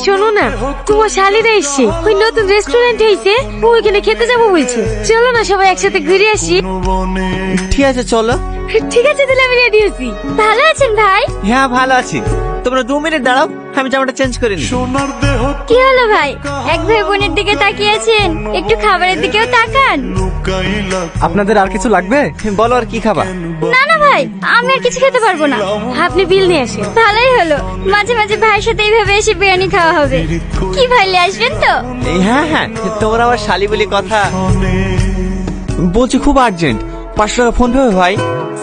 শোনো না, তোমার শালিরা এসছে, ওই নতুন রেস্টুরেন্ট হয়েছে, ওইখানে খেতে যাবো বলছে। চলো না সবাই একসাথে ঘুরে আসি। ঠিক আছে চলো। ঠিক আছে তাহলে আমি রেডি আছি। ভালো আছেন ভাই? হ্যাঁ ভালো আছি। তোমরা 2 মিনিট দাঁড়াও, আমি জামাটা চেঞ্জ করে নি। কি হলো ভাই, এক ভাই বোনের দিকে তাকিয়েছেন, একটু খাবারের দিকেও তাকান। আপনাদের আর কিছু লাগবে? বলো আর কি খাবা? না না ভাই, আমি আর কিছু খেতে পারবো না। আপনি বিল নিয়ে আসেন। ভালোই হলো, মাঝে মাঝে ভাইয়ের সাথে এইভাবে এসে বিরিয়ানি খাওয়া হবে। কি ভাই আসবেন তো? হ্যাঁ হ্যাঁ, তোমরা আবার শালি বলি কথা। বলছি খুব আর্জেন্ট, 500 টাকা ফোন পেবে ভাই?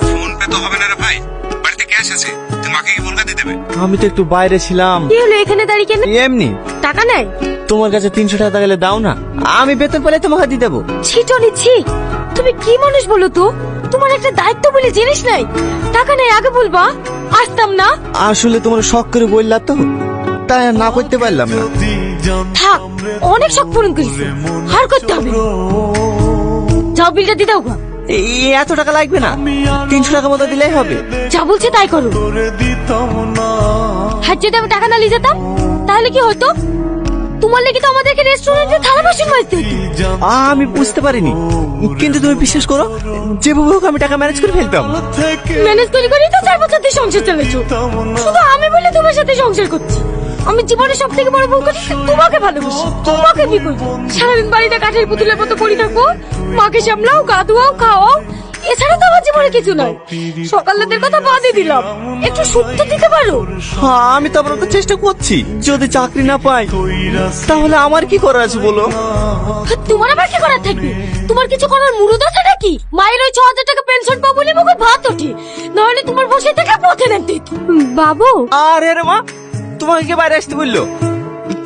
ফোন পে তো হবে না রে ভাই, বাড়িতে ক্যাশ আছে, তুই মাকে কি বলকা দিয়ে দেবে? আমি তো একটু বাইরে ছিলাম। কি হলো এখানে দাঁড়িয়ে কেন? এমনি। টাকা নাই? তোমার কাছে 300 টাকা গেলে দাও না, আমি বেতন পেলে তোমাকে দিয়ে দেবো। ছি টনি ছি, তুমি কি মানুষ বলো তো? তোমার একটা দায়িত্ব বলে জিনিস নাই। টাকা নাই আগে বলবা, আসতাম না। আসলে তোমার শখ করে বললা তো, তাই আর না করতে পারলাম না। থাক, অনেক শখ পূরণ করেছি, আর করতে হবে না। যাও বিলটা দিয়ে দাও গো। এত টাকা লাগবে না, 300 টাকা মতো দিলেই হবে। যা বলছে তাই করো। হ্যাঁ, যদি আমি টাকা না নিয়ে যেতাম তাহলে কি হতো? তোমার লেগে তো আমাদেরকে রেস্টুরেন্টে থালা বাসন মাজতে হতো। আমি বুঝতে পারিনি, কিন্তু তুমি বিশ্বাস করো, যেভাবে হোক আমি টাকা ম্যানেজ করে ফেলতাম। ম্যানেজ করে করেই তো 4 বছর ধরে সংসার চালাচ্ছো। শুধু আমি বলে তোমার সাথে সংসার করছি। আমি জীবনে সব থেকে বড় ভুল করি, তোমাকে ভালোবাসি, তোমাকে বিয়ে করবো। সারাদিন বাড়িতে কাঠের পুতুলের মতো পড়ে থাকবো, মাকে সামলাও, গা ধোয়াও, খাওয়াও, এছাড়া তো আমার জীবনে কিছু নয়। সকালের কথা বাদই দিলাম, একটু সত্য দিতে পারো? হ্যাঁ, আমি তো আপনার চেষ্টা করছি। যদি চাকরি না পাই তাহলে আমার কি করার আছে বলো? তোমার আবার কি করার থাকবে? তোমার কিছু করার মুরুদ আছে নাকি? মায়ের ওই 6000 টাকা পেনশন পাবো বলে মুখে ভাত ওঠে, নাহলে তোমার বসে থেকে পথে নামতে হতো। বাবু, আরে রে মা, তোমাকে কে বাইরে আসতে বললো?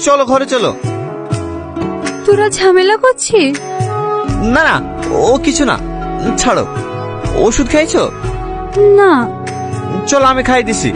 চলো ঘরে চলো। তোরা ঝামেলা করছিস? না না, ও কিছু না, ছাড়ো। ওষুধ খাইছো? না। চলো আমি খাই দিছি।